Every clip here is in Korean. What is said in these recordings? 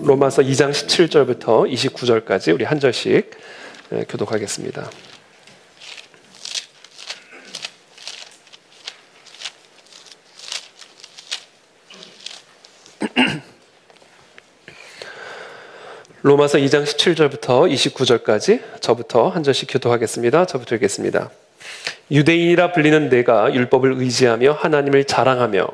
로마서 2장 17절부터 29절까지 우리 한 절씩 교독하겠습니다. 로마서 2장 17절부터 29절까지 저부터 한 절씩 교독하겠습니다. 저부터 읽겠습니다. 유대인이라 불리는 내가 율법을 의지하며 하나님을 자랑하며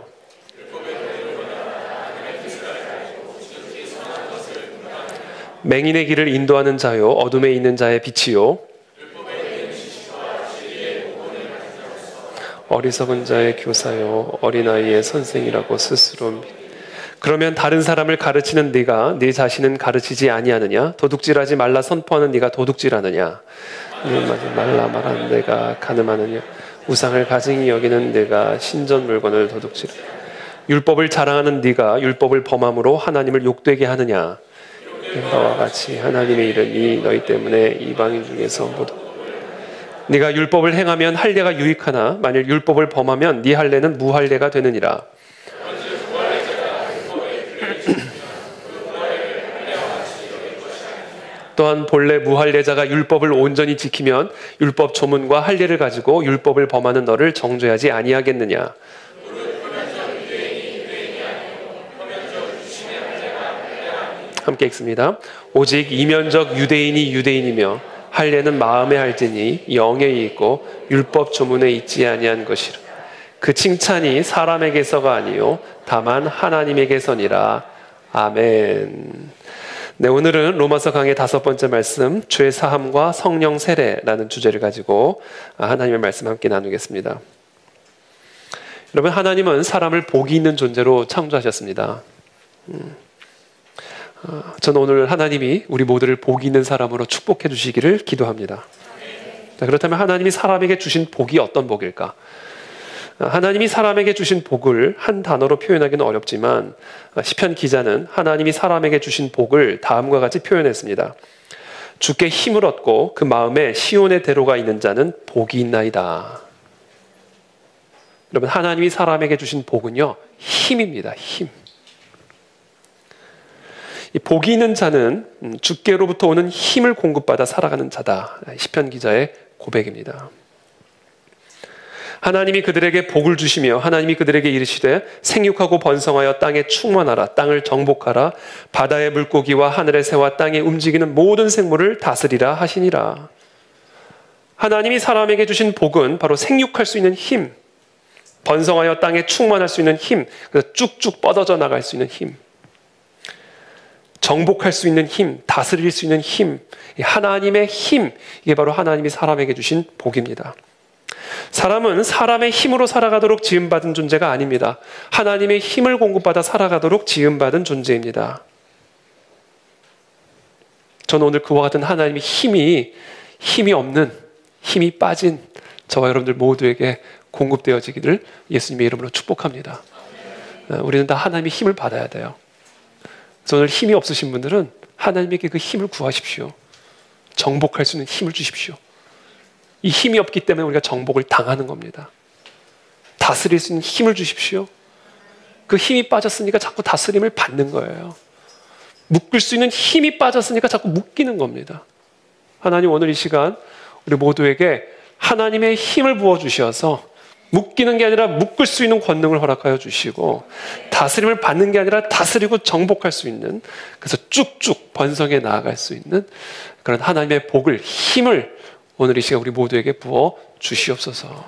맹인의 길을 인도하는 자요 어둠에 있는 자의 빛이요 어리석은 자의 교사요 어린아이의 선생이라고 스스로 그러면 다른 사람을 가르치는 네가 네 자신은 가르치지 아니하느냐? 도둑질하지 말라 선포하는 네가 도둑질하느냐? 말하지 말라 말하는 내가 간음하느냐? 우상을 가증히 여기는 내가 신전 물건을 도둑질하느냐? 율법을 자랑하는 네가 율법을 범함으로 하나님을 욕되게 하느냐? 너와 같이 하나님의 이름이 너희 때문에 이방인 중에서 모두 네가 율법을 행하면 할례가 유익하나 만일 율법을 범하면 네 할례는 무할례가 되느니라. 또한 본래 무할례자가 율법을 온전히 지키면 율법 조문과 할례를 가지고 율법을 범하는 너를 정죄하지 아니하겠느냐. 함께 읽습니다. 오직 이면적 유대인이 유대인이며 할례는 마음에 할지니 영에 있고 율법 조문에 있지 아니한 것이라. 그 칭찬이 사람에게서가 아니요 다만 하나님에게서니라. 아멘. 네, 오늘은 로마서 강의 5번째 말씀 죄 사함과 성령 세례라는 주제를 가지고 하나님의 말씀 함께 나누겠습니다. 여러분, 하나님은 사람을 복이 있는 존재로 창조하셨습니다. 저는 오늘 하나님이 우리 모두를 복이 있는 사람으로 축복해 주시기를 기도합니다. 자, 그렇다면 하나님이 사람에게 주신 복이 어떤 복일까? 하나님이 사람에게 주신 복을 한 단어로 표현하기는 어렵지만 시편 기자는 하나님이 사람에게 주신 복을 다음과 같이 표현했습니다. 주께 힘을 얻고 그 마음에 시온의 대로가 있는 자는 복이 있나이다. 여러분, 하나님이 사람에게 주신 복은요, 힘입니다. 힘. 이 복이 있는 자는 주께로부터 오는 힘을 공급받아 살아가는 자다. 시편 기자의 고백입니다. 하나님이 그들에게 복을 주시며 하나님이 그들에게 이르시되 생육하고 번성하여 땅에 충만하라. 땅을 정복하라. 바다의 물고기와 하늘의 새와 땅에 움직이는 모든 생물을 다스리라 하시니라. 하나님이 사람에게 주신 복은 바로 생육할 수 있는 힘, 번성하여 땅에 충만할 수 있는 힘, 그래서 쭉쭉 뻗어져 나갈 수 있는 힘, 정복할 수 있는 힘, 다스릴 수 있는 힘, 하나님의 힘, 이게 바로 하나님이 사람에게 주신 복입니다. 사람은 사람의 힘으로 살아가도록 지음받은 존재가 아닙니다. 하나님의 힘을 공급받아 살아가도록 지음받은 존재입니다. 저는 오늘 그와 같은 하나님의 힘이 없는, 힘이 빠진 저와 여러분들 모두에게 공급되어지기를 예수님의 이름으로 축복합니다. 우리는 다 하나님의 힘을 받아야 돼요. 그래서 오늘 힘이 없으신 분들은 하나님에게 그 힘을 구하십시오. 정복할 수 있는 힘을 주십시오. 이 힘이 없기 때문에 우리가 정복을 당하는 겁니다. 다스릴 수 있는 힘을 주십시오. 그 힘이 빠졌으니까 자꾸 다스림을 받는 거예요. 묶을 수 있는 힘이 빠졌으니까 자꾸 묶이는 겁니다. 하나님, 오늘 이 시간 우리 모두에게 하나님의 힘을 부어주셔서 묶이는 게 아니라 묶을 수 있는 권능을 허락하여 주시고 다스림을 받는 게 아니라 다스리고 정복할 수 있는, 그래서 쭉쭉 번성해 나아갈 수 있는 그런 하나님의 복을, 힘을 오늘 이 시간 우리 모두에게 부어 주시옵소서.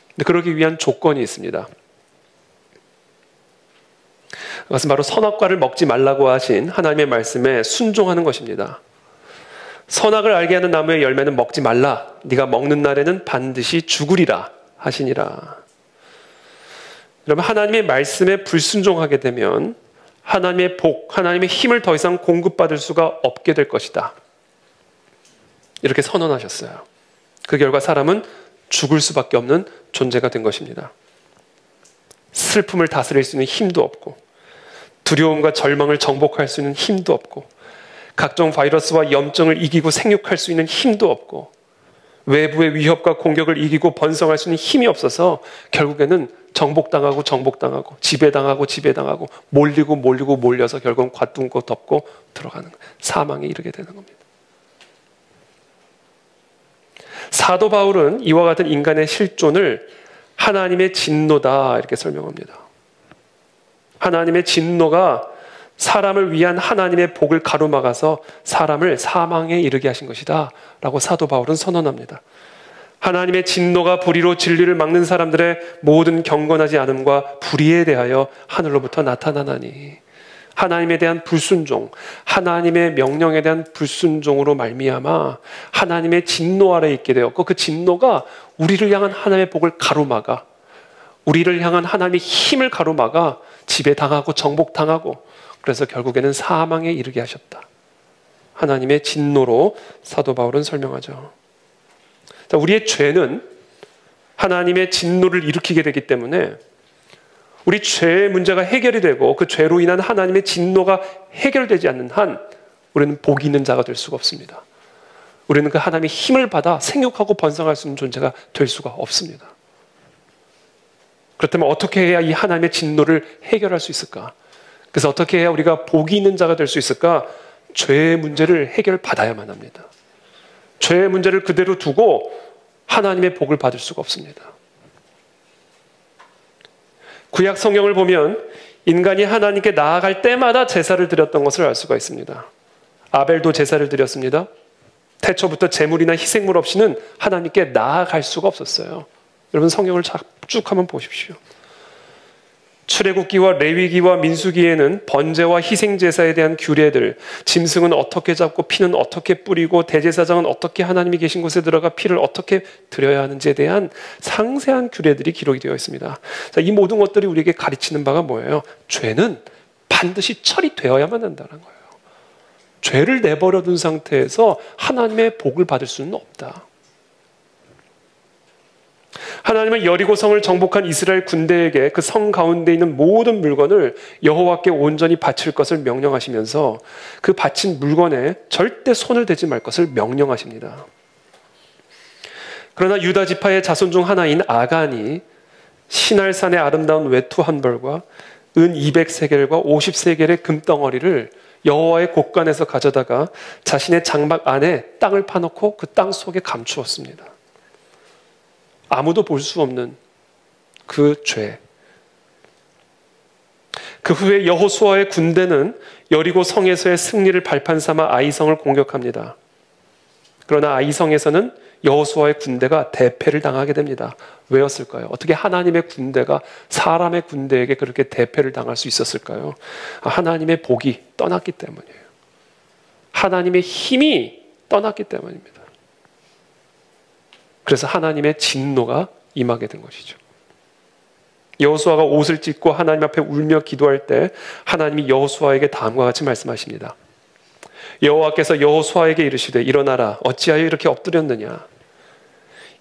근데 그러기 위한 조건이 있습니다. 그것은 바로 선악과를 먹지 말라고 하신 하나님의 말씀에 순종하는 것입니다. 선악을 알게 하는 나무의 열매는 먹지 말라. 네가 먹는 날에는 반드시 죽으리라 하시니라. 여러분, 하나님의 말씀에 불순종하게 되면 하나님의 복, 하나님의 힘을 더 이상 공급받을 수가 없게 될 것이다. 이렇게 선언하셨어요. 그 결과 사람은 죽을 수밖에 없는 존재가 된 것입니다. 슬픔을 다스릴 수 있는 힘도 없고, 두려움과 절망을 정복할 수 있는 힘도 없고, 각종 바이러스와 염증을 이기고 생육할 수 있는 힘도 없고, 외부의 위협과 공격을 이기고 번성할 수 있는 힘이 없어서 결국에는 정복당하고 지배당하고 몰리고 몰려서 결국은 곽둥고 덮고 들어가는 거예요. 사망에 이르게 되는 겁니다. 사도 바울은 이와 같은 인간의 실존을 하나님의 진노다 이렇게 설명합니다. 하나님의 진노가 사람을 위한 하나님의 복을 가로막아서 사람을 사망에 이르게 하신 것이다 라고 사도 바울은 선언합니다. 하나님의 진노가 불의로 진리를 막는 사람들의 모든 경건하지 않음과 불의에 대하여 하늘로부터 나타나나니, 하나님에 대한 불순종, 하나님의 명령에 대한 불순종으로 말미암아 하나님의 진노 아래 있게 되었고, 그 진노가 우리를 향한 하나님의 복을 가로막아, 우리를 향한 하나님의 힘을 가로막아 지배당하고 정복당하고, 그래서 결국에는 사망에 이르게 하셨다. 하나님의 진노로 사도 바울은 설명하죠. 자, 우리의 죄는 하나님의 진노를 일으키게 되기 때문에 우리 죄의 문제가 해결이 되고 그 죄로 인한 하나님의 진노가 해결되지 않는 한 우리는 복이 있는 자가 될 수가 없습니다. 우리는 그 하나님의 힘을 받아 생육하고 번성할 수 있는 존재가 될 수가 없습니다. 그렇다면 어떻게 해야 이 하나님의 진노를 해결할 수 있을까? 그래서 어떻게 해야 우리가 복이 있는 자가 될 수 있을까? 죄의 문제를 해결받아야만 합니다. 죄의 문제를 그대로 두고 하나님의 복을 받을 수가 없습니다. 구약 성경을 보면 인간이 하나님께 나아갈 때마다 제사를 드렸던 것을 알 수가 있습니다. 아벨도 제사를 드렸습니다. 태초부터 제물이나 희생물 없이는 하나님께 나아갈 수가 없었어요. 여러분 성경을 쭉 한번 보십시오. 출애굽기와 레위기와 민수기에는 번제와 희생제사에 대한 규례들, 짐승은 어떻게 잡고 피는 어떻게 뿌리고 대제사장은 어떻게 하나님이 계신 곳에 들어가 피를 어떻게 드려야 하는지에 대한 상세한 규례들이 기록이 되어 있습니다. 자, 이 모든 것들이 우리에게 가르치는 바가 뭐예요? 죄는 반드시 처리되어야만 한다는 거예요. 죄를 내버려 둔 상태에서 하나님의 복을 받을 수는 없다. 하나님은 여리고성을 정복한 이스라엘 군대에게 그 성 가운데 있는 모든 물건을 여호와께 온전히 바칠 것을 명령하시면서 그 바친 물건에 절대 손을 대지 말 것을 명령하십니다. 그러나 유다 지파의 자손 중 하나인 아간이 시날산의 아름다운 외투 한 벌과 은 200세겔과 50세겔의 금덩어리를 여호와의 곳간에서 가져다가 자신의 장막 안에 땅을 파놓고 그 땅 속에 감추었습니다. 아무도 볼 수 없는 그 죄. 그 후에 여호수아의 군대는 여리고 성에서의 승리를 발판 삼아 아이성을 공격합니다. 그러나 아이성에서는 여호수아의 군대가 대패를 당하게 됩니다. 왜였을까요? 어떻게 하나님의 군대가 사람의 군대에게 그렇게 대패를 당할 수 있었을까요? 하나님의 복이 떠났기 때문이에요. 하나님의 힘이 떠났기 때문입니다. 그래서 하나님의 진노가 임하게 된 것이죠. 여호수아가 옷을 찢고 하나님 앞에 울며 기도할 때 하나님이 여호수아에게 다음과 같이 말씀하십니다. 여호와께서 여호수아에게 이르시되 일어나라 어찌하여 이렇게 엎드렸느냐.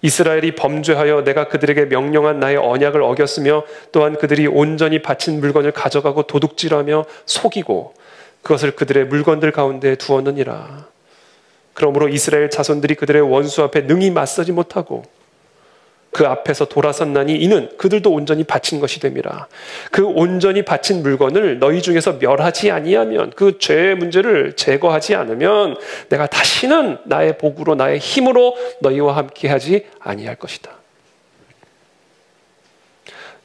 이스라엘이 범죄하여 내가 그들에게 명령한 나의 언약을 어겼으며 또한 그들이 온전히 바친 물건을 가져가고 도둑질하며 속이고 그것을 그들의 물건들 가운데 두었느니라. 그러므로 이스라엘 자손들이 그들의 원수 앞에 능히 맞서지 못하고 그 앞에서 돌아섰나니 이는 그들도 온전히 바친 것이 됨이라. 그 온전히 바친 물건을 너희 중에서 멸하지 아니하면, 그 죄의 문제를 제거하지 않으면 내가 다시는 나의 복으로 나의 힘으로 너희와 함께하지 아니할 것이다.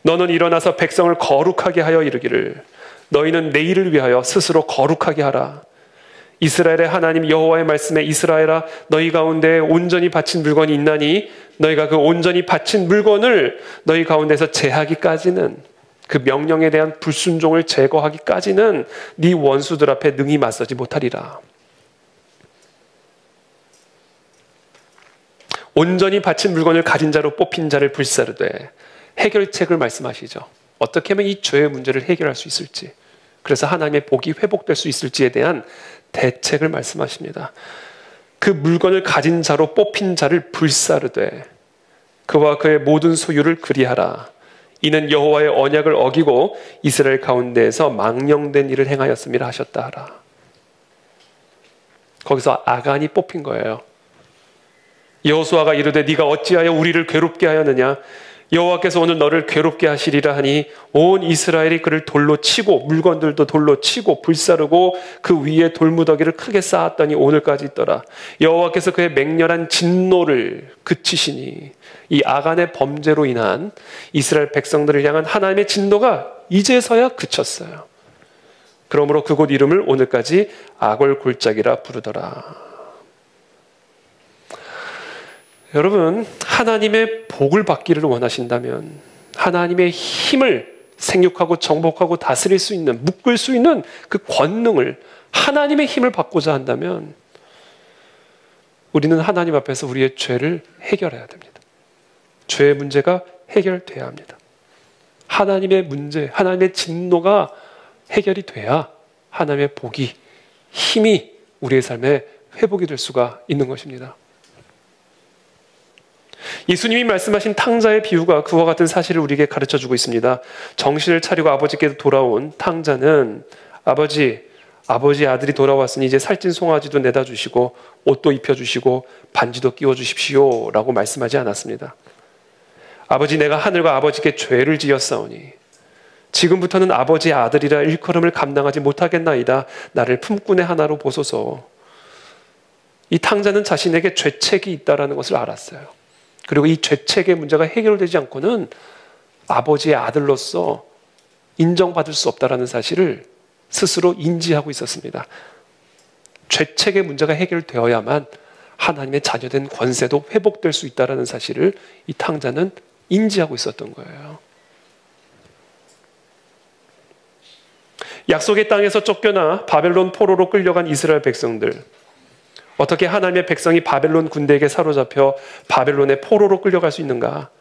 너는 일어나서 백성을 거룩하게 하여 이르기를 너희는 내일을 위하여 스스로 거룩하게 하라. 이스라엘의 하나님 여호와의 말씀에 이스라엘아 너희 가운데 온전히 바친 물건이 있나니 너희가 그 온전히 바친 물건을 너희 가운데서 제하기까지는, 그 명령에 대한 불순종을 제거하기까지는 네 원수들 앞에 능히 맞서지 못하리라. 온전히 바친 물건을 가진 자로 뽑힌 자를 불사르되 해결책을 말씀하시죠. 어떻게 하면 이 죄의 문제를 해결할 수 있을지, 그래서 하나님의 복이 회복될 수 있을지에 대한 대책을 말씀하십니다. 그 물건을 가진 자로 뽑힌 자를 불사르되 그와 그의 모든 소유를 그리하라. 이는 여호와의 언약을 어기고 이스라엘 가운데에서 망령된 일을 행하였음이라 하셨다 하라. 거기서 아간이 뽑힌 거예요. 여호수아가 이르되 네가 어찌하여 우리를 괴롭게 하였느냐? 여호와께서 오늘 너를 괴롭게 하시리라 하니 온 이스라엘이 그를 돌로 치고 물건들도 돌로 치고 불사르고 그 위에 돌무더기를 크게 쌓았더니 오늘까지 있더라. 여호와께서 그의 맹렬한 진노를 그치시니 이 아간의 범죄로 인한 이스라엘 백성들을 향한 하나님의 진노가 이제서야 그쳤어요. 그러므로 그곳 이름을 오늘까지 아골골짜기라 부르더라. 여러분, 하나님의 복을 받기를 원하신다면 하나님의 힘을 생육하고 정복하고 다스릴 수 있는, 묶을 수 있는 그 권능을, 하나님의 힘을 받고자 한다면 우리는 하나님 앞에서 우리의 죄를 해결해야 됩니다. 죄의 문제가 해결돼야 합니다. 하나님의 문제, 하나님의 진노가 해결이 돼야 하나님의 복이, 힘이 우리의 삶에 회복이 될 수가 있는 것입니다. 예수님이 말씀하신 탕자의 비유가 그와 같은 사실을 우리에게 가르쳐주고 있습니다. 정신을 차리고 아버지께서 돌아온 탕자는 아버지 아들이 돌아왔으니 이제 살찐 송아지도 내다 주시고 옷도 입혀주시고 반지도 끼워주십시오 라고 말씀하지 않았습니다. 아버지, 내가 하늘과 아버지께 죄를 지었사오니 지금부터는 아버지의 아들이라 일컬음을 감당하지 못하겠나이다. 나를 품꾼의 하나로 보소서. 이 탕자는 자신에게 죄책이 있다는 것을 알았어요. 그리고 이 죄책의 문제가 해결되지 않고는 아버지의 아들로서 인정받을 수 없다는 사실을 스스로 인지하고 있었습니다. 죄책의 문제가 해결되어야만 하나님의 자녀된 권세도 회복될 수 있다는 사실을 이 탕자는 인지하고 있었던 거예요. 약속의 땅에서 쫓겨나 바벨론 포로로 끌려간 이스라엘 백성들, 어떻게 하나님의 백성이 바벨론 군대에게 사로잡혀 바벨론의 포로로 끌려갈 수 있는가?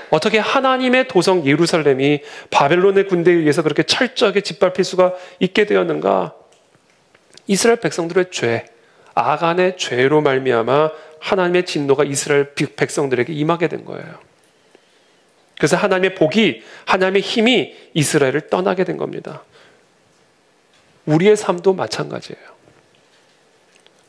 어떻게 하나님의 도성 예루살렘이 바벨론의 군대에 의해서 그렇게 철저하게 짓밟힐 수가 있게 되었는가? 이스라엘 백성들의 죄, 아간의 죄로 말미암아 하나님의 진노가 이스라엘 백성들에게 임하게 된 거예요. 그래서 하나님의 복이, 하나님의 힘이 이스라엘을 떠나게 된 겁니다. 우리의 삶도 마찬가지예요.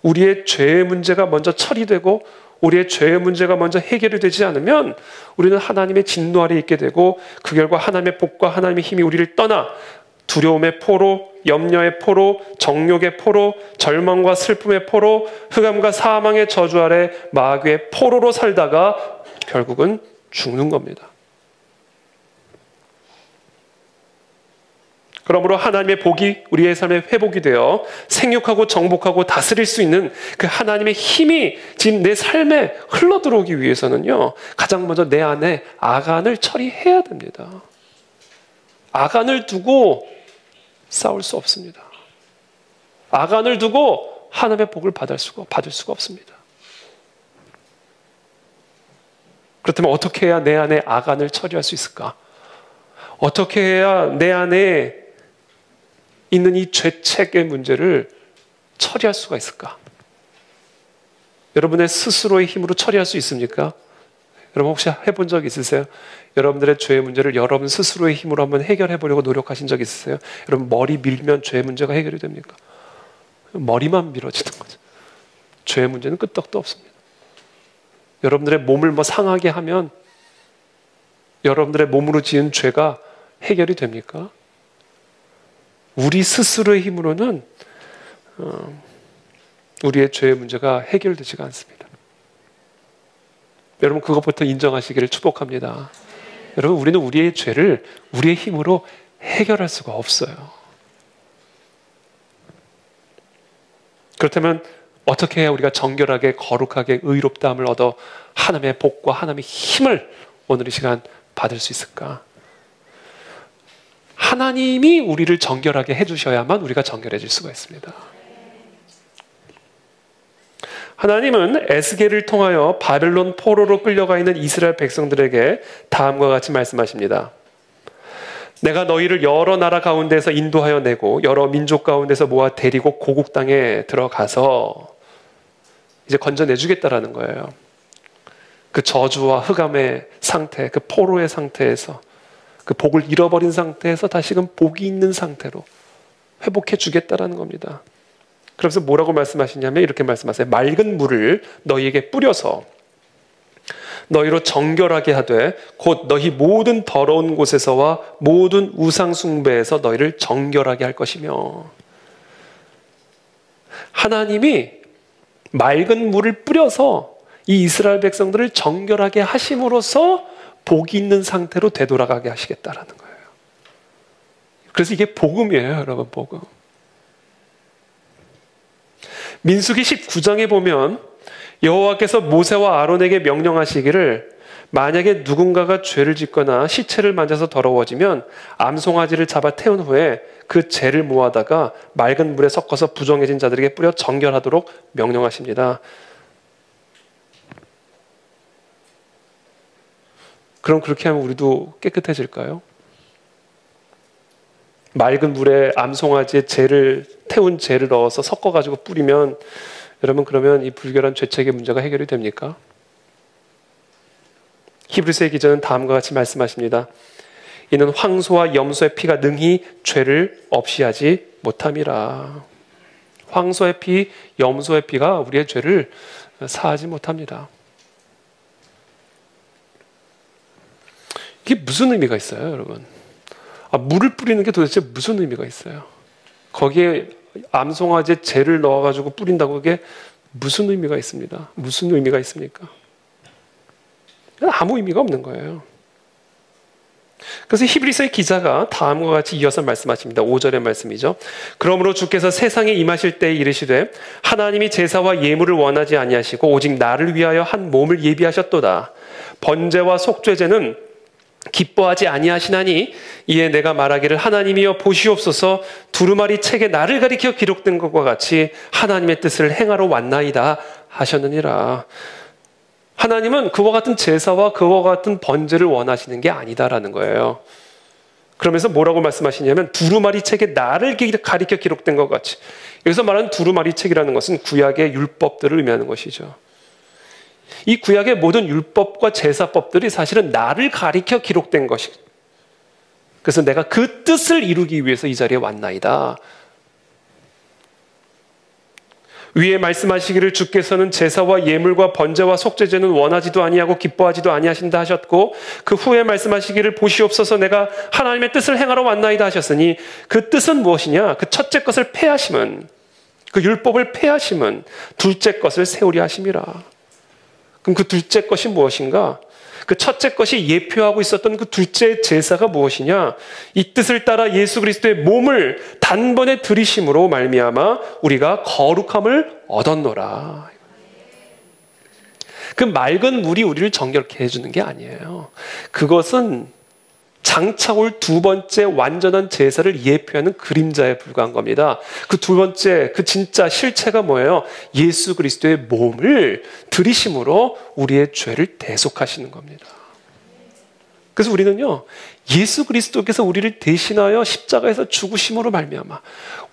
우리의 죄의 문제가 먼저 처리되고 우리의 죄의 문제가 먼저 해결이 되지 않으면 우리는 하나님의 진노 아래에 있게 되고 그 결과 하나님의 복과 하나님의 힘이 우리를 떠나 두려움의 포로, 염려의 포로, 정욕의 포로, 절망과 슬픔의 포로, 흑암과 사망의 저주 아래 마귀의 포로로 살다가 결국은 죽는 겁니다. 그러므로 하나님의 복이 우리의 삶에 회복이 되어 생육하고 정복하고 다스릴 수 있는 그 하나님의 힘이 지금 내 삶에 흘러들어오기 위해서는요, 가장 먼저 내 안에 아간을 처리해야 됩니다. 아간을 두고 싸울 수 없습니다. 아간을 두고 하나님의 복을 받을 수가 없습니다. 그렇다면 어떻게 해야 내 안에 아간을 처리할 수 있을까? 어떻게 해야 내 안에 있는 이 죄책의 문제를 처리할 수가 있을까? 여러분의 스스로의 힘으로 처리할 수 있습니까? 여러분 혹시 해본 적 있으세요? 여러분들의 죄의 문제를 여러분 스스로의 힘으로 한번 해결해 보려고 노력하신 적 있으세요? 여러분 머리 밀면 죄의 문제가 해결이 됩니까? 머리만 밀어지는 거죠. 죄의 문제는 끄떡도 없습니다. 여러분들의 몸을 상하게 하면 여러분들의 몸으로 지은 죄가 해결이 됩니까? 우리 스스로의 힘으로는 우리의 죄의 문제가 해결되지가 않습니다. 여러분 그것부터 인정하시기를 축복합니다. 여러분 우리는 우리의 죄를 우리의 힘으로 해결할 수가 없어요. 그렇다면 어떻게 해야 우리가 정결하게 거룩하게 의롭다함을 얻어 하나님의 복과 하나님의 힘을 오늘 이 시간 받을 수 있을까? 하나님이 우리를 정결하게 해주셔야만 우리가 정결해질 수가 있습니다. 하나님은 에스겔을 통하여 바벨론 포로로 끌려가 있는 이스라엘 백성들에게 다음과 같이 말씀하십니다. 내가 너희를 여러 나라 가운데서 인도하여 내고 여러 민족 가운데서 모아 데리고 고국 땅에 들어가서 이제 건져내주겠다라는 거예요. 그 저주와 흑암의 상태, 그 포로의 상태에서 그 복을 잃어버린 상태에서 다시금 복이 있는 상태로 회복해 주겠다라는 겁니다. 그래서 뭐라고 말씀하시냐면 이렇게 말씀하세요. 맑은 물을 너희에게 뿌려서 너희로 정결하게 하되 곧 너희 모든 더러운 곳에서와 모든 우상 숭배에서 너희를 정결하게 할 것이며. 하나님이 맑은 물을 뿌려서 이 이스라엘 백성들을 정결하게 하심으로써 복이 있는 상태로 되돌아가게 하시겠다라는 거예요. 그래서 이게 복음이에요, 여러분. 복음. 민수기 19장에 보면 여호와께서 모세와 아론에게 명령하시기를 만약에 누군가가 죄를 짓거나 시체를 만져서 더러워지면 암송아지를 잡아 태운 후에 그 죄를 모아다가 맑은 물에 섞어서 부정해진 자들에게 뿌려 정결하도록 명령하십니다. 그럼 그렇게 하면 우리도 깨끗해질까요? 맑은 물에 암송아지의 죄를 태운 죄를 넣어서 섞어가지고 뿌리면 여러분 그러면 이 불결한 죄책의 문제가 해결이 됩니까? 히브리서의 기자는 다음과 같이 말씀하십니다. 이는 황소와 염소의 피가 능히 죄를 없이 하지 못함이라. 황소의 피, 염소의 피가 우리의 죄를 사하지 못합니다. 이게 무슨 의미가 있어요, 여러분? 물을 뿌리는 게 도대체 무슨 의미가 있어요? 거기에 암송아지의 재를 넣어가지고 뿌린다고 그게 무슨 의미가 있습니다? 무슨 의미가 있습니까? 아무 의미가 없는 거예요. 그래서 히브리서의 기자가 다음과 같이 이어서 말씀하십니다. 5절의 말씀이죠. 그러므로 주께서 세상에 임하실 때에 이르시되 하나님이 제사와 예물을 원하지 아니하시고 오직 나를 위하여 한 몸을 예비하셨도다. 번제와 속죄제는 기뻐하지 아니하시나니 이에 내가 말하기를 하나님이여 보시옵소서 두루마리 책에 나를 가리켜 기록된 것과 같이 하나님의 뜻을 행하러 왔나이다 하셨느니라. 하나님은 그와 같은 제사와 그와 같은 번제를 원하시는 게 아니다라는 거예요. 그러면서 뭐라고 말씀하시냐면 두루마리 책에 나를 가리켜 기록된 것 같이. 여기서 말하는 두루마리 책이라는 것은 구약의 율법들을 의미하는 것이죠. 이 구약의 모든 율법과 제사법들이 사실은 나를 가리켜 기록된 것이. 그래서 내가 그 뜻을 이루기 위해서 이 자리에 왔나이다. 위에 말씀하시기를 주께서는 제사와 예물과 번제와 속죄제는 원하지도 아니하고 기뻐하지도 아니하신다 하셨고 그 후에 말씀하시기를 보시옵소서 내가 하나님의 뜻을 행하러 왔나이다 하셨으니 그 뜻은 무엇이냐? 그 첫째 것을 폐하심은, 그 율법을 폐하심은 둘째 것을 세우려 하심이라. 그럼 그 둘째 것이 무엇인가? 그 첫째 것이 예표하고 있었던 그 둘째 제사가 무엇이냐? 이 뜻을 따라 예수 그리스도의 몸을 단번에 들이심으로 말미암아 우리가 거룩함을 얻었노라. 그 맑은 물이 우리를 정결케 해주는 게 아니에요. 그것은 장차 올 두 번째 완전한 제사를 예표하는 그림자에 불과한 겁니다. 그 두 번째, 그 진짜 실체가 뭐예요? 예수 그리스도의 몸을 들이심으로 우리의 죄를 대속하시는 겁니다. 그래서 우리는요, 예수 그리스도께서 우리를 대신하여 십자가에서 죽으심으로 말미암아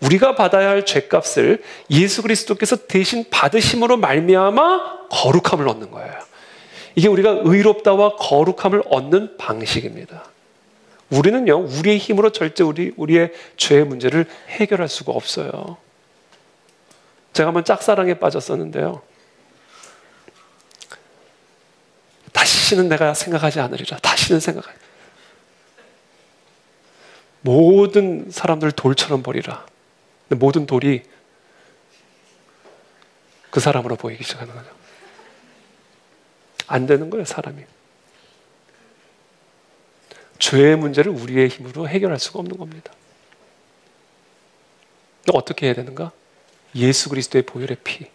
우리가 받아야 할 죄값을 예수 그리스도께서 대신 받으심으로 말미암아 거룩함을 얻는 거예요. 이게 우리가 의롭다와 거룩함을 얻는 방식입니다. 우리는요, 우리의 힘으로 절대 우리의 죄의 문제를 해결할 수가 없어요. 제가 한번 짝사랑에 빠졌었는데요. 다시는 내가 생각하지 않으리라. 다시는 생각하지. 모든 사람들을 돌처럼 버리라. 근데 모든 돌이 그 사람으로 보이기 시작하는 거죠. 안 되는 거예요, 사람이. 죄의 문제를 우리의 힘으로 해결할 수가 없는 겁니다. 어떻게 해야 되는가? 예수 그리스도의 보혈의 피.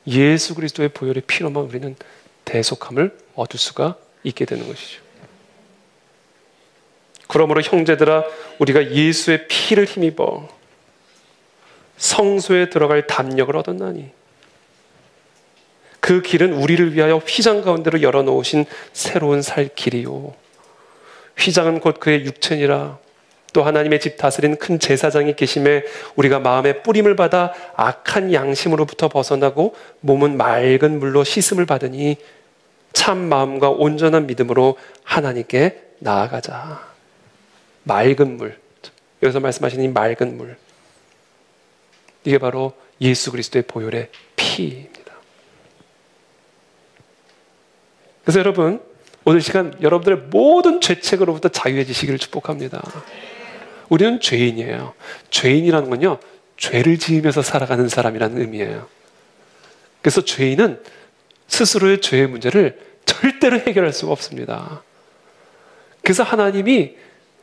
예수 그리스도의 보혈의 피로만 우리는 대속함을 얻을 수가 있게 되는 것이죠. 그러므로 형제들아 우리가 예수의 피를 힘입어 성소에 들어갈 담력을 얻었나니 그 길은 우리를 위하여 휘장 가운데로 열어놓으신 새로운 살 길이요. 휘장은 곧 그의 육체니라. 또 하나님의 집 다스린 큰 제사장이 계심에 우리가 마음의 뿌림을 받아 악한 양심으로부터 벗어나고 몸은 맑은 물로 씻음을 받으니 참 마음과 온전한 믿음으로 하나님께 나아가자. 맑은 물. 여기서 말씀하시는 이 맑은 물. 이게 바로 예수 그리스도의 보혈의 피입니다. 그래서 여러분, 오늘 시간 여러분들의 모든 죄책으로부터 자유해지시기를 축복합니다. 우리는 죄인이에요. 죄인이라는 건요, 죄를 지으면서 살아가는 사람이라는 의미예요. 그래서 죄인은 스스로의 죄의 문제를 절대로 해결할 수가 없습니다. 그래서 하나님이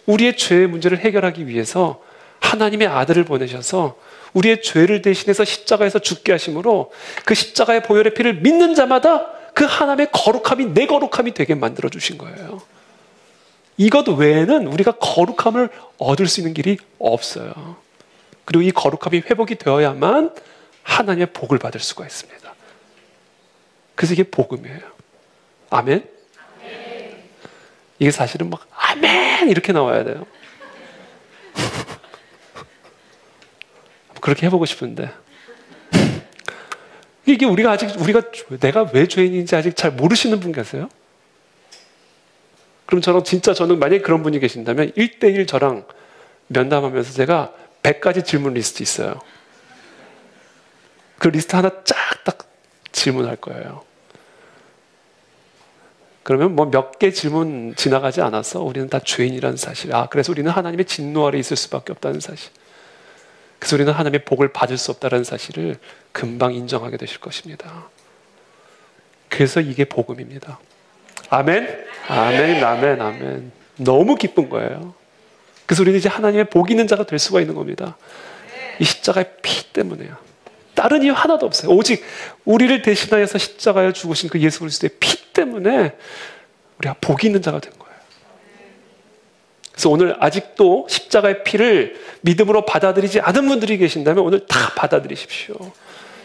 우리의 죄의 문제를 해결하기 위해서 하나님의 아들을 보내셔서 우리의 죄를 대신해서 십자가에서 죽게 하심으로 그 십자가의 보혈의 피를 믿는 자마다 그 하나님의 거룩함이 내 거룩함이 되게 만들어 주신 거예요. 이것 외에는 우리가 거룩함을 얻을 수 있는 길이 없어요. 그리고 이 거룩함이 회복이 되어야만 하나님의 복을 받을 수가 있습니다. 그래서 이게 복음이에요. 아멘? 이게 사실은 막 아멘 이렇게 나와야 돼요. 그렇게 해보고 싶은데 이게 우리가 내가 왜 죄인인지 아직 잘 모르시는 분 계세요? 그럼 저는 만약에 그런 분이 계신다면 1대1 저랑 면담하면서 제가 100가지 질문 리스트 있어요. 그 리스트 하나 쫙 질문할 거예요. 그러면 뭐 몇 개 질문 지나가지 않아서 우리는 다 죄인이라는 사실. 그래서 우리는 하나님의 진노 아래 있을 수밖에 없다는 사실. 그래서 우리는 하나님의 복을 받을 수 없다는 사실을 금방 인정하게 되실 것입니다. 그래서 이게 복음입니다. 아멘? 아멘, 아멘, 아멘. 너무 기쁜 거예요. 그래서 우리는 이제 하나님의 복 있는 자가 될 수가 있는 겁니다. 이 십자가의 피 때문에요. 다른 이유 하나도 없어요. 오직 우리를 대신하여서 십자가에 죽으신 그 예수 그리스도의 피 때문에 우리가 복이 있는 자가 된 거예요. 그래서 오늘 아직도 십자가의 피를 믿음으로 받아들이지 않은 분들이 계신다면 오늘 다 받아들이십시오.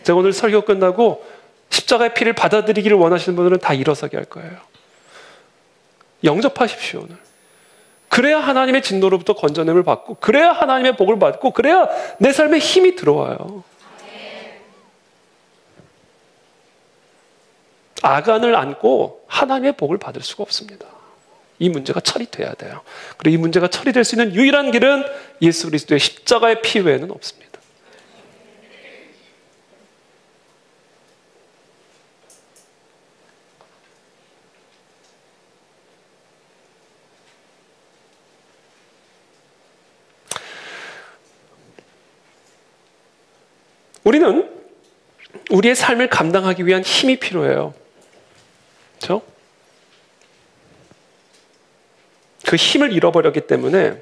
제가 오늘 설교 끝나고 십자가의 피를 받아들이기를 원하시는 분들은 다 일어서게 할 거예요. 영접하십시오, 오늘. 그래야 하나님의 진노로부터 건져냄을 받고, 그래야 하나님의 복을 받고, 그래야 내 삶에 힘이 들어와요. 아간을 안고 하나님의 복을 받을 수가 없습니다. 이 문제가 처리돼야 돼요. 그리고 이 문제가 처리될 수 있는 유일한 길은 예수 그리스도의 십자가의 피 외에는 없습니다. 우리는 우리의 삶을 감당하기 위한 힘이 필요해요. 그렇죠? 그 힘을 잃어버렸기 때문에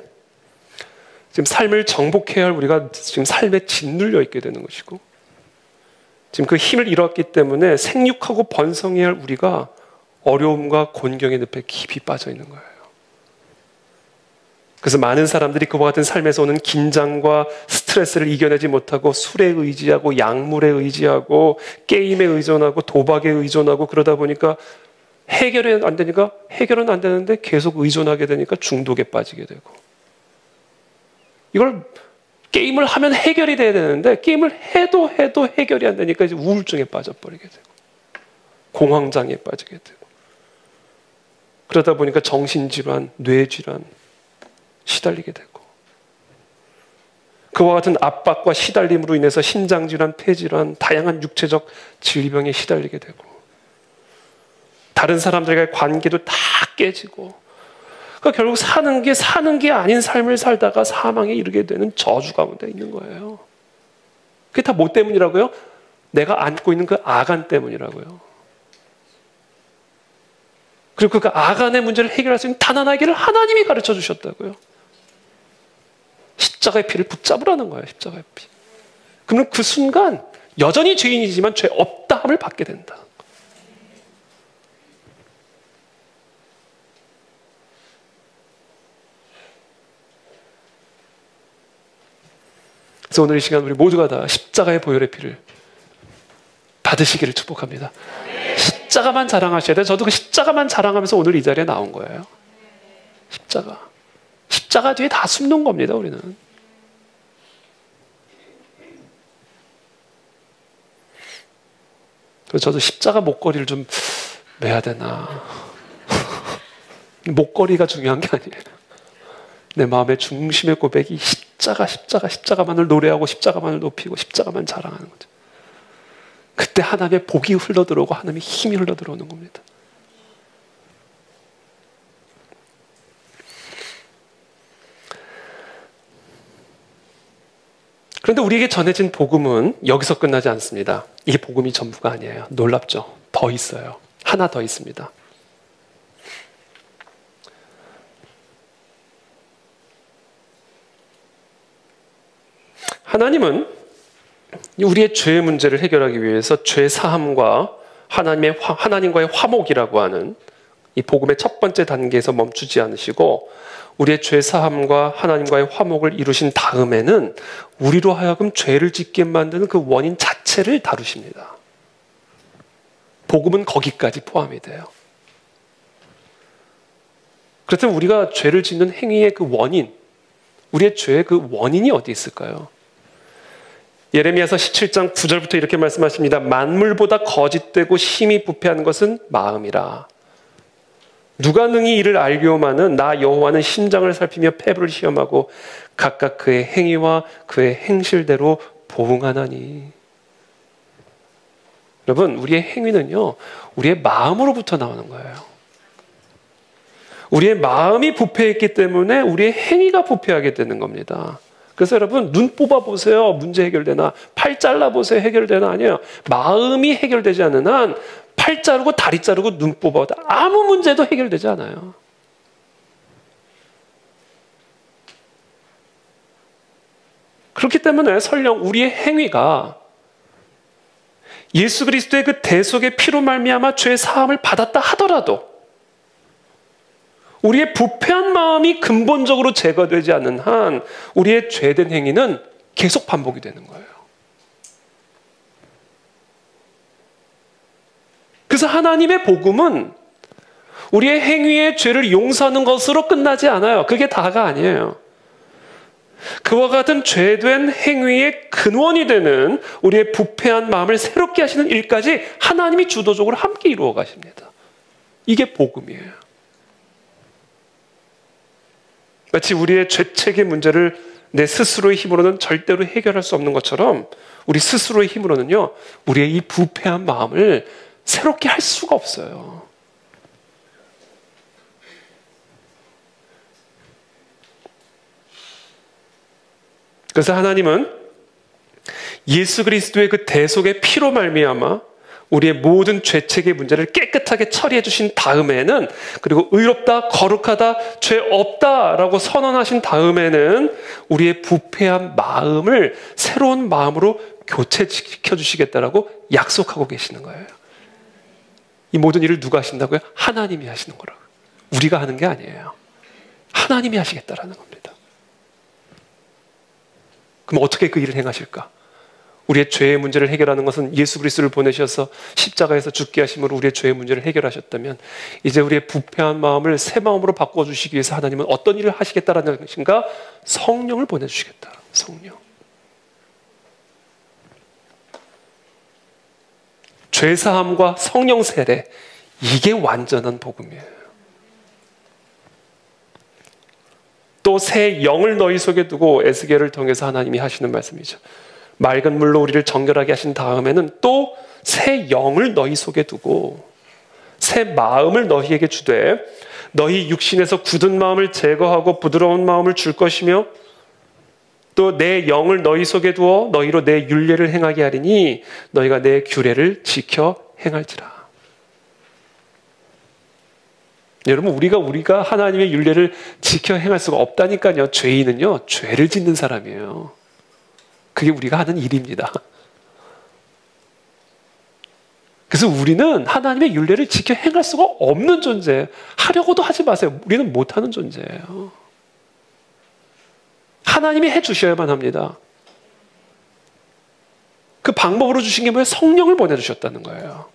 지금 삶을 정복해야 할 우리가 지금 삶에 짓눌려 있게 되는 것이고, 지금 그 힘을 잃었기 때문에 생육하고 번성해야 할 우리가 어려움과 곤경의 늪에 깊이 빠져 있는 거예요. 그래서 많은 사람들이 그와 같은 삶에서 오는 긴장과 스트레스를 이겨내지 못하고 술에 의지하고 약물에 의지하고 게임에 의존하고 도박에 의존하고 그러다 보니까 해결은 안 되는데 계속 의존하게 되니까 중독에 빠지게 되고, 이걸 게임을 하면 해결이 돼야 되는데 게임을 해도 해결이 안 되니까 이제 우울증에 빠져버리게 되고 공황장애에 빠지게 되고, 그러다 보니까 정신질환, 뇌질환 시달리게 되고, 그와 같은 압박과 시달림으로 인해서 신장질환, 폐질환, 다양한 육체적 질병에 시달리게 되고, 다른 사람들과의 관계도 다 깨지고, 그러니까 결국 사는 게 아닌 삶을 살다가 사망에 이르게 되는 저주 가운데 있는 거예요. 그게 다 뭐 때문이라고요? 내가 안고 있는 그 아간 때문이라고요. 그리고 그 아간의 문제를 해결할 수 있는 단 하나의 길을 하나님이 가르쳐 주셨다고요. 십자가의 피를 붙잡으라는 거예요. 십자가의 피. 그러면 그 순간 여전히 죄인이지만 죄 없다함을 받게 된다. 그래서 오늘 이 시간 우리 모두가 다 십자가의 보혈의 피를 받으시기를 축복합니다. 십자가만 자랑하셔야 돼요. 저도 그 십자가만 자랑하면서 오늘 이 자리에 나온 거예요. 십자가 뒤에 다 숨는 겁니다, 우리는. 그래서 저도 십자가 목걸이를 좀 매야 되나. 목걸이가 중요한 게 아니에요. 내 마음의 중심의 고백이 십자가만을 노래하고 십자가만을 높이고 십자가만 자랑하는 거죠. 그때 하나님의 복이 흘러들어오고 하나님의 힘이 흘러들어오는 겁니다. 그런데 우리에게 전해진 복음은 여기서 끝나지 않습니다. 이게 복음이 전부가 아니에요. 놀랍죠? 더 있어요. 하나 더 있습니다. 하나님은 우리의 죄의 문제를 해결하기 위해서 죄 사함과 하나님과의 화목이라고 하는 이 복음의 첫 번째 단계에서 멈추지 않으시고 우리의 죄 사함과 하나님과의 화목을 이루신 다음에는 우리로 하여금 죄를 짓게 만드는 그 원인 자체를 다루십니다. 복음은 거기까지 포함이 돼요. 그렇다면 우리가 죄를 짓는 행위의 그 원인, 우리의 죄의 그 원인이 어디 있을까요? 예레미야서 17장 9절부터 이렇게 말씀하십니다. 만물보다 거짓되고 심히 부패한 것은 마음이라. 누가 능히 이를 알려오마는 나 여호와는 심장을 살피며 폐부를 시험하고 각각 그의 행위와 그의 행실대로 보응하나니. 여러분, 우리의 행위는요, 우리의 마음으로부터 나오는 거예요. 우리의 마음이 부패했기 때문에 우리의 행위가 부패하게 되는 겁니다. 그래서 여러분, 눈 뽑아보세요. 문제 해결되나? 팔 잘라보세요. 해결되나? 아니에요. 마음이 해결되지 않는 한 팔 자르고 다리 자르고 눈 뽑아도 아무 문제도 해결되지 않아요. 그렇기 때문에 설령 우리의 행위가 예수 그리스도의 그 대속의 피로 말미암아 죄 사함을 받았다 하더라도 우리의 부패한 마음이 근본적으로 제거되지 않는 한 우리의 죄된 행위는 계속 반복이 되는 거예요. 그래서 하나님의 복음은 우리의 행위의 죄를 용서하는 것으로 끝나지 않아요. 그게 다가 아니에요. 그와 같은 죄된 행위의 근원이 되는 우리의 부패한 마음을 새롭게 하시는 일까지 하나님이 주도적으로 함께 이루어 가십니다. 이게 복음이에요. 마치 우리의 죄책의 문제를 내 스스로의 힘으로는 절대로 해결할 수 없는 것처럼 우리 스스로의 힘으로는요, 우리의 이 부패한 마음을 새롭게 할 수가 없어요. 그래서 하나님은 예수 그리스도의 그 대속의 피로 말미암아 우리의 모든 죄책의 문제를 깨끗하게 처리해 주신 다음에는, 그리고 의롭다, 거룩하다, 죄 없다라고 선언하신 다음에는 우리의 부패한 마음을 새로운 마음으로 교체시켜 주시겠다라고 약속하고 계시는 거예요. 이 모든 일을 누가 하신다고요? 하나님이 하시는 거라고요. 우리가 하는 게 아니에요. 하나님이 하시겠다라는 겁니다. 그럼 어떻게 그 일을 행하실까? 우리의 죄의 문제를 해결하는 것은 예수 그리스도를 보내셔서 십자가에서 죽게 하심으로 우리의 죄의 문제를 해결하셨다면, 이제 우리의 부패한 마음을 새 마음으로 바꿔주시기 위해서 하나님은 어떤 일을 하시겠다라는 것인가? 성령을 보내주시겠다. 성령. 죄사함과 성령 세례, 이게 완전한 복음이에요. 또 새 영을 너희 속에 두고, 에스겔을 통해서 하나님이 하시는 말씀이죠. 맑은 물로 우리를 정결하게 하신 다음에는 또 새 영을 너희 속에 두고 새 마음을 너희에게 주되 너희 육신에서 굳은 마음을 제거하고 부드러운 마음을 줄 것이며, 또 내 영을 너희 속에 두어 너희로 내 율례를 행하게 하리니 너희가 내 규례를 지켜 행할지라. 여러분, 우리가 하나님의 율례를 지켜 행할 수가 없다니까요. 죄인은요, 죄를 짓는 사람이에요. 그게 우리가 하는 일입니다. 그래서 우리는 하나님의 율례를 지켜 행할 수가 없는 존재예요. 하려고도 하지 마세요. 우리는 못하는 존재예요. 하나님이 해주셔야만 합니다. 그 방법으로 주신 게 뭐예요? 성령을 보내주셨다는 거예요.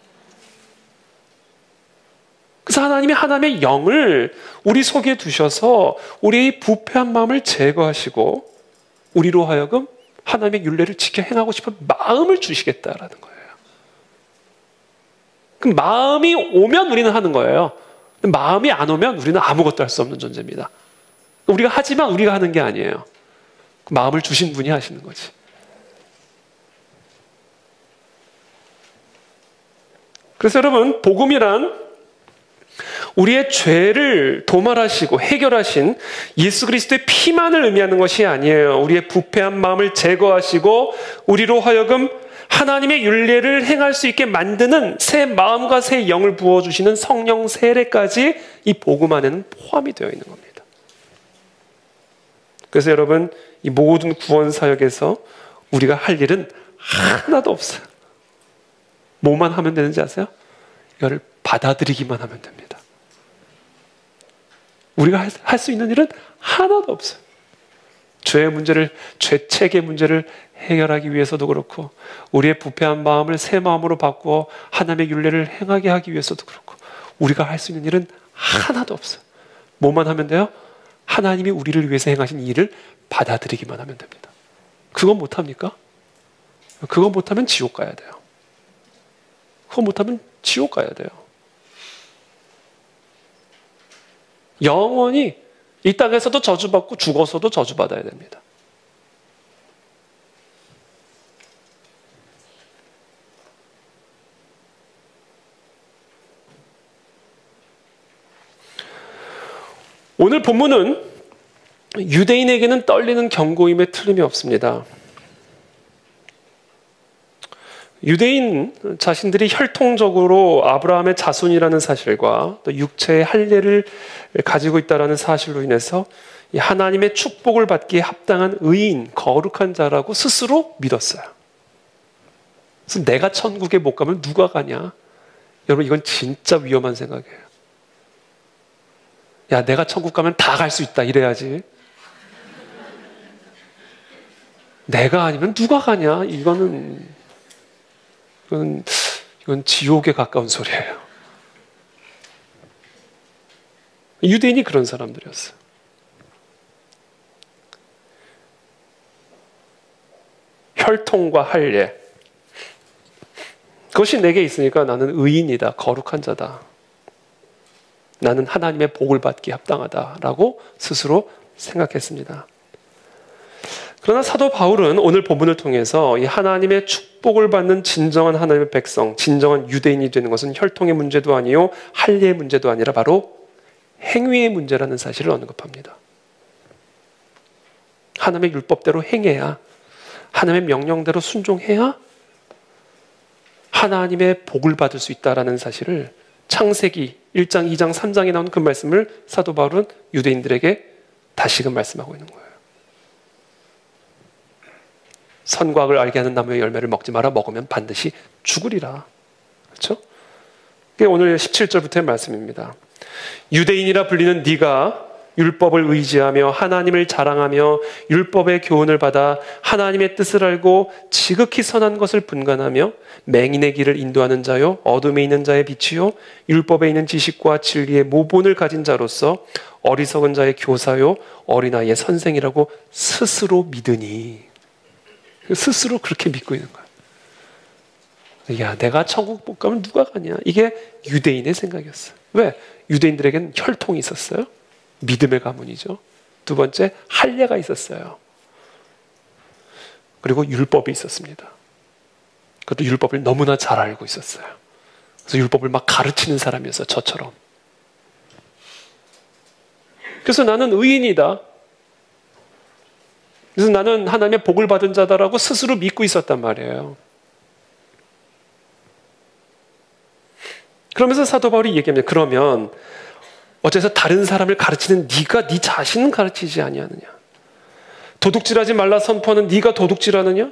그래서 하나님이 하나님의 영을 우리 속에 두셔서 우리의 부패한 마음을 제거하시고 우리로 하여금 하나님의 율례를 지켜 행하고 싶은 마음을 주시겠다라는 거예요. 그럼 마음이 오면 우리는 하는 거예요. 마음이 안 오면 우리는 아무것도 할 수 없는 존재입니다. 우리가 하지만 우리가 하는 게 아니에요. 마음을 주신 분이 하시는 거지. 그래서 여러분, 복음이란 우리의 죄를 도말하시고 해결하신 예수 그리스도의 피만을 의미하는 것이 아니에요. 우리의 부패한 마음을 제거하시고 우리로 하여금 하나님의 율례를 행할 수 있게 만드는 새 마음과 새 영을 부어주시는 성령 세례까지 이 복음 안에는 포함이 되어 있는 겁니다. 그래서 여러분, 이 모든 구원 사역에서 우리가 할 일은 하나도 없어요. 뭐만 하면 되는지 아세요? 이거를 받아들이기만 하면 됩니다. 우리가 할 수 있는 일은 하나도 없어요. 죄의 문제를, 죄책의 문제를 해결하기 위해서도 그렇고, 우리의 부패한 마음을 새 마음으로 바꾸어 하나님의 율례를 행하게 하기 위해서도 그렇고, 우리가 할 수 있는 일은 하나도 없어요. 뭐만 하면 돼요? 하나님이 우리를 위해서 행하신 이 일을 받아들이기만 하면 됩니다. 그건 못합니까? 그건 못하면 지옥 가야 돼요. 그건 못하면 지옥 가야 돼요. 영원히 이 땅에서도 저주받고 죽어서도 저주받아야 됩니다. 오늘 본문은 유대인에게는 떨리는 경고임에 틀림이 없습니다. 유대인 자신들이 혈통적으로 아브라함의 자손이라는 사실과 또 육체의 할례를 가지고 있다는 사실로 인해서 하나님의 축복을 받기에 합당한 의인, 거룩한 자라고 스스로 믿었어요. 그래서 내가 천국에 못 가면 누가 가냐? 여러분, 이건 진짜 위험한 생각이에요. 야, 내가 천국 가면 다 갈 수 있다 이래야지. 내가 아니면 누가 가냐? 이건 지옥에 가까운 소리예요. 유대인이 그런 사람들이었어요. 혈통과 할례, 그것이 내게 있으니까 나는 의인이다, 거룩한 자다, 나는 하나님의 복을 받기에 합당하다라고 스스로 생각했습니다. 그러나 사도 바울은 오늘 본문을 통해서 이 하나님의 축복을 받는 진정한 하나님의 백성, 진정한 유대인이 되는 것은 혈통의 문제도 아니요 할례의 문제도 아니라 바로 행위의 문제라는 사실을 언급합니다. 하나님의 율법대로 행해야, 하나님의 명령대로 순종해야 하나님의 복을 받을 수 있다는 사실을 창세기 1장, 2장, 3장에 나오는 그 말씀을 사도 바울은 유대인들에게 다시금 말씀하고 있는 거예요. 선과 악을 알게 하는 나무의 열매를 먹지 마라. 먹으면 반드시 죽으리라. 그렇죠? 그게 오늘 17절부터의 말씀입니다. 유대인이라 불리는 네가 율법을 의지하며 하나님을 자랑하며 율법의 교훈을 받아 하나님의 뜻을 알고 지극히 선한 것을 분간하며 맹인의 길을 인도하는 자요 어둠에 있는 자의 빛이요 율법에 있는 지식과 진리의 모본을 가진 자로서 어리석은 자의 교사요 어린아이의 선생이라고 스스로 믿으니, 스스로 그렇게 믿고 있는 거야. 야, 내가 천국 못 가면 누가 가냐? 이게 유대인의 생각이었어요. 왜? 유대인들에게는 혈통이 있었어요. 믿음의 가문이죠. 두 번째, 할례가 있었어요. 그리고 율법이 있었습니다. 그것도 율법을 너무나 잘 알고 있었어요. 그래서 율법을 막 가르치는 사람이었어요. 저처럼. 그래서 나는 의인이다. 그래서 나는 하나님의 복을 받은 자다라고 스스로 믿고 있었단 말이에요. 그러면서 사도 바울이 얘기합니다. 그러면 어째서 다른 사람을 가르치는 네가 네 자신은 가르치지 아니하느냐? 도둑질하지 말라 선포하는 네가 도둑질하느냐?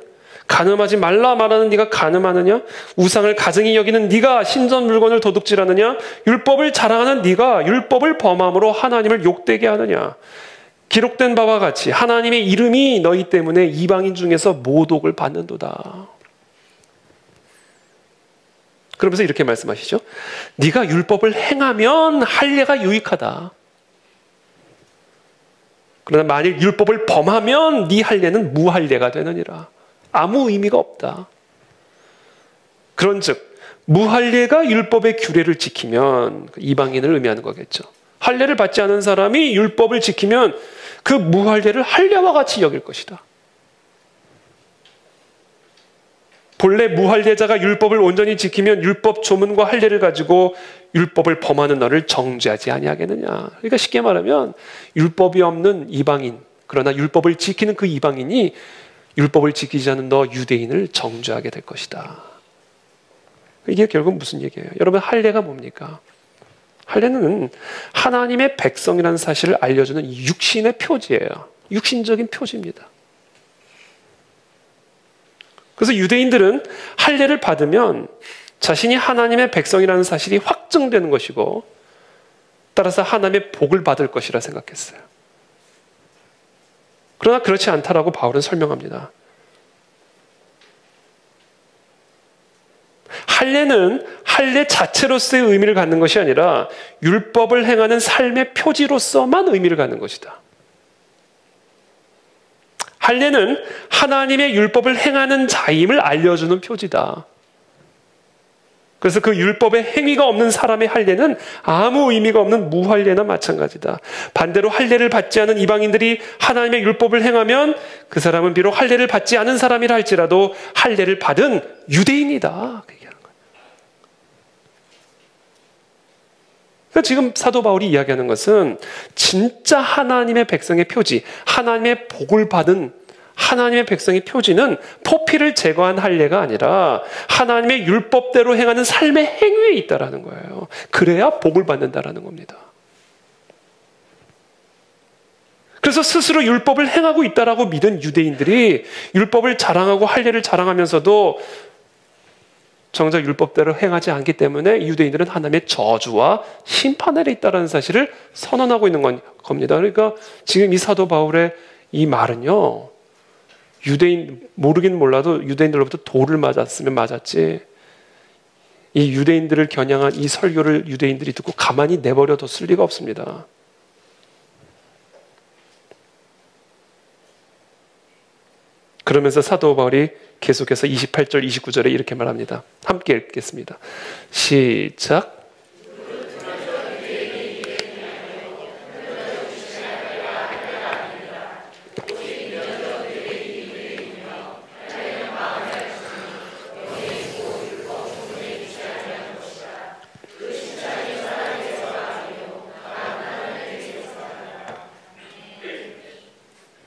간음하지 말라 말하는 네가 간음하느냐? 우상을 가증히 여기는 네가 신전 물건을 도둑질하느냐? 율법을 자랑하는 네가 율법을 범함으로 하나님을 욕되게 하느냐? 기록된 바와 같이 하나님의 이름이 너희 때문에 이방인 중에서 모독을 받는도다. 그러면서 이렇게 말씀하시죠. 네가 율법을 행하면 할례가 유익하다. 그러나 만일 율법을 범하면 네 할례는 무할례가 되느니라. 아무 의미가 없다. 그런즉 무할례가 율법의 규례를 지키면 이방인을 의미하는 거겠죠. 할례를 받지 않은 사람이 율법을 지키면 그 무할례를 할례와 같이 여길 것이다. 본래 무할례자가 율법을 온전히 지키면 율법 조문과 할례를 가지고 율법을 범하는 너를 정죄하지 아니하겠느냐. 그러니까 쉽게 말하면 율법이 없는 이방인, 그러나 율법을 지키는 그 이방인이 율법을 지키지 않는 너 유대인을 정죄하게 될 것이다. 이게 결국 무슨 얘기예요? 여러분, 할례가 뭡니까? 할례는 하나님의 백성이라는 사실을 알려주는 육신의 표지예요. 육신적인 표지입니다. 그래서 유대인들은 할례를 받으면 자신이 하나님의 백성이라는 사실이 확증되는 것이고, 따라서 하나님의 복을 받을 것이라 생각했어요. 그러나 그렇지 않다라고 바울은 설명합니다. 할례는 할례 자체로서의 의미를 갖는 것이 아니라 율법을 행하는 삶의 표지로서만 의미를 갖는 것이다. 할례는 하나님의 율법을 행하는 자임을 알려주는 표지다. 그래서 그 율법의 행위가 없는 사람의 할례는 아무 의미가 없는 무할례나 마찬가지다. 반대로 할례를 받지 않은 이방인들이 하나님의 율법을 행하면 그 사람은 비록 할례를 받지 않은 사람이라 할지라도 할례를 받은 유대인이다. 얘기하는 거예요. 그러니까 지금 사도 바울이 이야기하는 것은 진짜 하나님의 백성의 표지, 하나님의 복을 받은 하나님의 백성의 표지는 포피를 제거한 할례가 아니라 하나님의 율법대로 행하는 삶의 행위에 있다라는 거예요. 그래야 복을 받는다라는 겁니다. 그래서 스스로 율법을 행하고 있다라고 믿은 유대인들이 율법을 자랑하고 할례를 자랑하면서도 정작 율법대로 행하지 않기 때문에 유대인들은 하나님의 저주와 심판 아래 있다라는 사실을 선언하고 있는 겁니다. 그러니까 지금 이 사도 바울의 이 말은요, 유대인, 모르긴 몰라도 유대인들로부터 돌을 맞았으면 맞았지, 이 유대인들을 겨냥한 이 설교를 유대인들이 듣고 가만히 내버려 뒀을 리가 없습니다. 그러면서 사도 바울이 계속해서 28절, 29절에 이렇게 말합니다. 함께 읽겠습니다. 시작.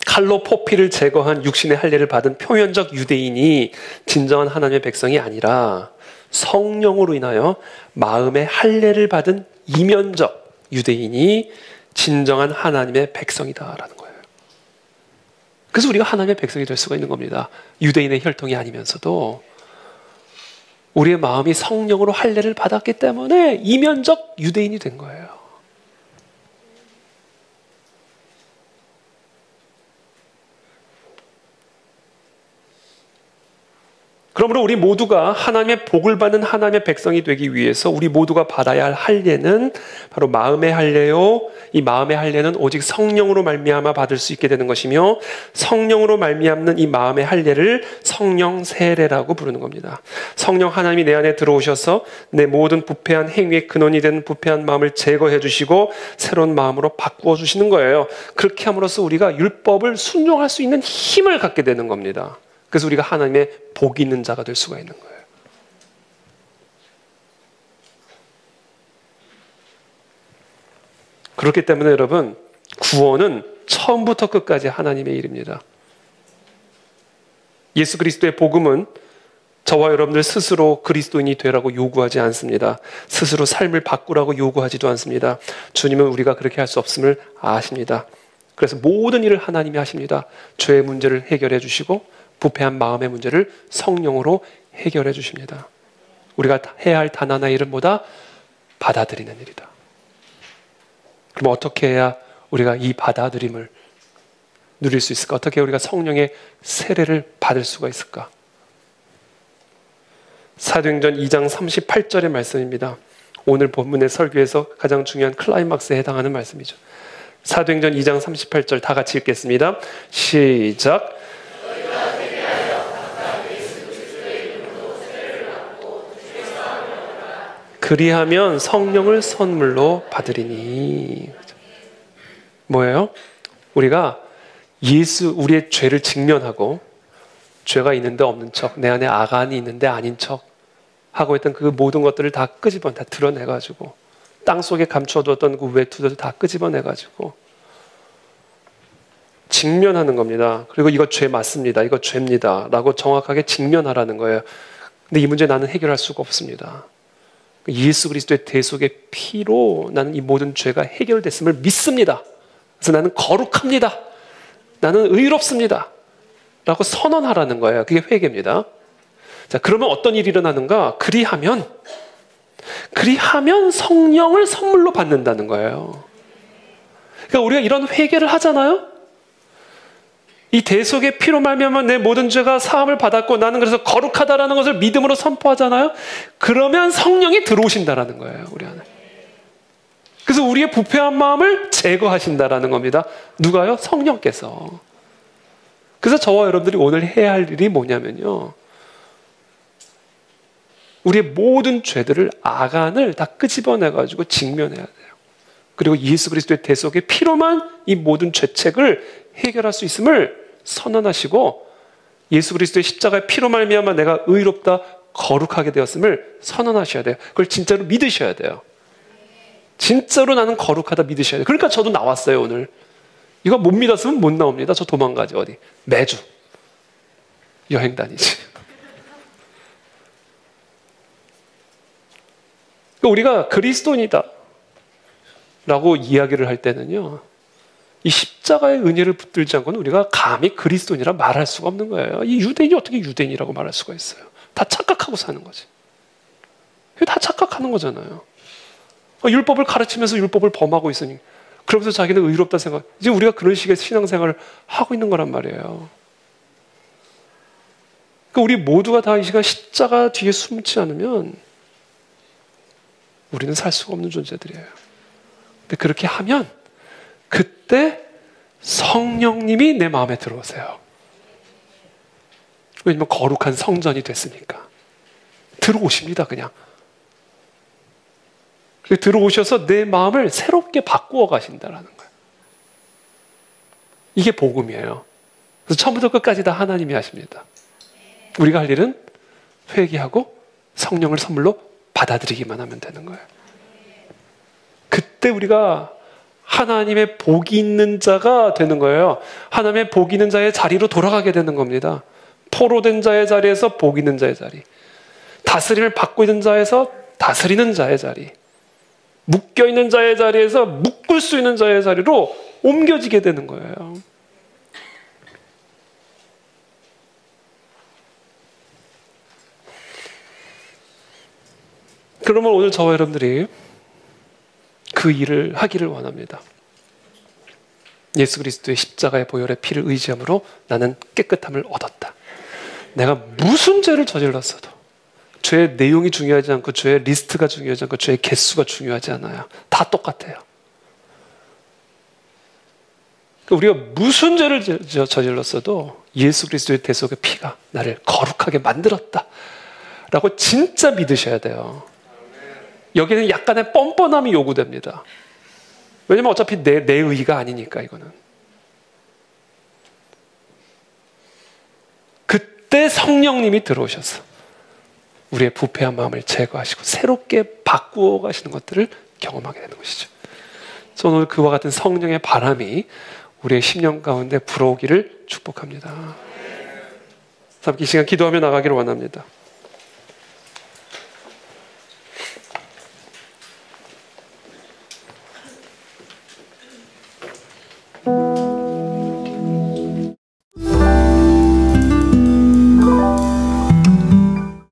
칼로 포피를 제거한 육신의 할례를 받은 표면적 유대인이 진정한 하나님의 백성이 아니라 성령으로 인하여 마음의 할례를 받은 이면적 유대인이 진정한 하나님의 백성이다라는 거예요. 그래서 우리가 하나님의 백성이 될 수가 있는 겁니다. 유대인의 혈통이 아니면서도 우리의 마음이 성령으로 할례를 받았기 때문에 이면적 유대인이 된 거예요. 그러므로 우리 모두가 하나님의 복을 받는 하나님의 백성이 되기 위해서 우리 모두가 받아야 할 할례는 바로 마음의 할례요. 이 마음의 할례는 오직 성령으로 말미암아 받을 수 있게 되는 것이며, 성령으로 말미암는 이 마음의 할례를 성령 세례라고 부르는 겁니다. 성령 하나님이 내 안에 들어오셔서 내 모든 부패한 행위의 근원이 되는 부패한 마음을 제거해 주시고 새로운 마음으로 바꾸어 주시는 거예요. 그렇게 함으로써 우리가 율법을 순종할 수 있는 힘을 갖게 되는 겁니다. 그래서 우리가 하나님의 복이 있는 자가 될 수가 있는 거예요. 그렇기 때문에 여러분, 구원은 처음부터 끝까지 하나님의 일입니다. 예수 그리스도의 복음은 저와 여러분들 스스로 그리스도인이 되라고 요구하지 않습니다. 스스로 삶을 바꾸라고 요구하지도 않습니다. 주님은 우리가 그렇게 할 수 없음을 아십니다. 그래서 모든 일을 하나님이 하십니다. 죄의 문제를 해결해 주시고 부패한 마음의 문제를 성령으로 해결해 주십니다. 우리가 해야 할 단 하나의 일은 뭐다? 받아들이는 일이다. 그럼 어떻게 해야 우리가 이 받아들임을 누릴 수 있을까? 어떻게 우리가 성령의 세례를 받을 수가 있을까? 사도행전 2장 38절의 말씀입니다. 오늘 본문의 설교에서 가장 중요한 클라이막스에 해당하는 말씀이죠. 사도행전 2장 38절 다 같이 읽겠습니다. 시작. 그리하면 성령을 선물로 받으리니. 뭐예요? 우리가 우리의 죄를 직면하고 죄가 있는데 없는 척, 내 안에 아간이 있는데 아닌 척 하고 있던 그 모든 것들을 다 드러내가지고 땅속에 감춰두었던 그 외투들을 다 끄집어내가지고 직면하는 겁니다. 그리고 이거 죄 맞습니다. 이거 죄입니다. 라고 정확하게 직면하라는 거예요. 근데 이 문제 나는 해결할 수가 없습니다. 예수 그리스도의 대속의 피로 나는 이 모든 죄가 해결됐음을 믿습니다. 그래서 나는 거룩합니다. 나는 의롭습니다. 라고 선언하라는 거예요. 그게 회개입니다. 자, 그러면 어떤 일이 일어나는가? 그리하면 성령을 선물로 받는다는 거예요. 그러니까 우리가 이런 회개를 하잖아요. 이 대속의 피로 말미암아 내 모든 죄가 사함을 받았고 나는 그래서 거룩하다라는 것을 믿음으로 선포하잖아요. 그러면 성령이 들어오신다라는 거예요, 우리 안에. 그래서 우리의 부패한 마음을 제거하신다라는 겁니다. 누가요? 성령께서. 그래서 저와 여러분들이 오늘 해야 할 일이 뭐냐면요, 우리의 모든 죄들을, 아간을 다 끄집어내가지고 직면해야 돼요. 그리고 예수 그리스도의 대속의 피로만 이 모든 죄책을 해결할 수 있음을 선언하시고, 예수 그리스도의 십자가의 피로 말미암아 내가 의롭다, 거룩하게 되었음을 선언하셔야 돼요. 그걸 진짜로 믿으셔야 돼요. 진짜로 나는 거룩하다 믿으셔야 돼요. 그러니까 저도 나왔어요, 오늘. 이거 못 믿었으면 못 나옵니다. 저 도망가지, 어디. 매주 여행 다니지. 우리가 그리스도인이다 라고 이야기를 할 때는요, 이 십자가의 은혜를 붙들지 않고는 우리가 감히 그리스도인이라 말할 수가 없는 거예요. 이 유대인이 어떻게 유대인이라고 말할 수가 있어요? 다 착각하고 사는 거지. 다 착각하는 거잖아요. 율법을 가르치면서 율법을 범하고 있으니, 그러면서 자기는 의롭다 생각. 이제 우리가 그런 식의 신앙생활을 하고 있는 거란 말이에요. 그러니까 우리 모두가 다 이 시간 십자가 뒤에 숨지 않으면 우리는 살 수가 없는 존재들이에요. 근데 그렇게 하면 그때 성령님이 내 마음에 들어오세요. 왜냐면 거룩한 성전이 됐으니까. 들어오십니다, 그냥. 들어오셔서 내 마음을 새롭게 바꾸어 가신다는 거예요. 이게 복음이에요. 그래서 처음부터 끝까지 다 하나님이 하십니다. 우리가 할 일은 회개하고 성령을 선물로 받아들이기만 하면 되는 거예요. 그때 우리가 하나님의 복이 있는 자가 되는 거예요. 하나님의 복이 있는 자의 자리로 돌아가게 되는 겁니다. 포로된 자의 자리에서 복 있는 자의 자리, 다스림을 받고 있는 자에서 다스리는 자의 자리, 묶여있는 자의 자리에서 묶을 수 있는 자의 자리로 옮겨지게 되는 거예요. 그러면 오늘 저와 여러분들이 그 일을 하기를 원합니다. 예수 그리스도의 십자가의 보혈의 피를 의지함으로 나는 깨끗함을 얻었다. 내가 무슨 죄를 저질렀어도 죄의 내용이 중요하지 않고, 죄의 리스트가 중요하지 않고, 죄의 개수가 중요하지 않아요. 다 똑같아요. 우리가 무슨 죄를 저질렀어도 예수 그리스도의 대속의 피가 나를 거룩하게 만들었다 라고 진짜 믿으셔야 돼요. 여기는 약간의 뻔뻔함이 요구됩니다. 왜냐면 어차피 내 의가 아니니까, 이거는. 그때 성령님이 들어오셔서 우리의 부패한 마음을 제거하시고 새롭게 바꾸어 가시는 것들을 경험하게 되는 것이죠. 저는 오늘 그와 같은 성령의 바람이 우리의 심령 가운데 불어오기를 축복합니다. 이 시간 기도하며 나가기를 원합니다.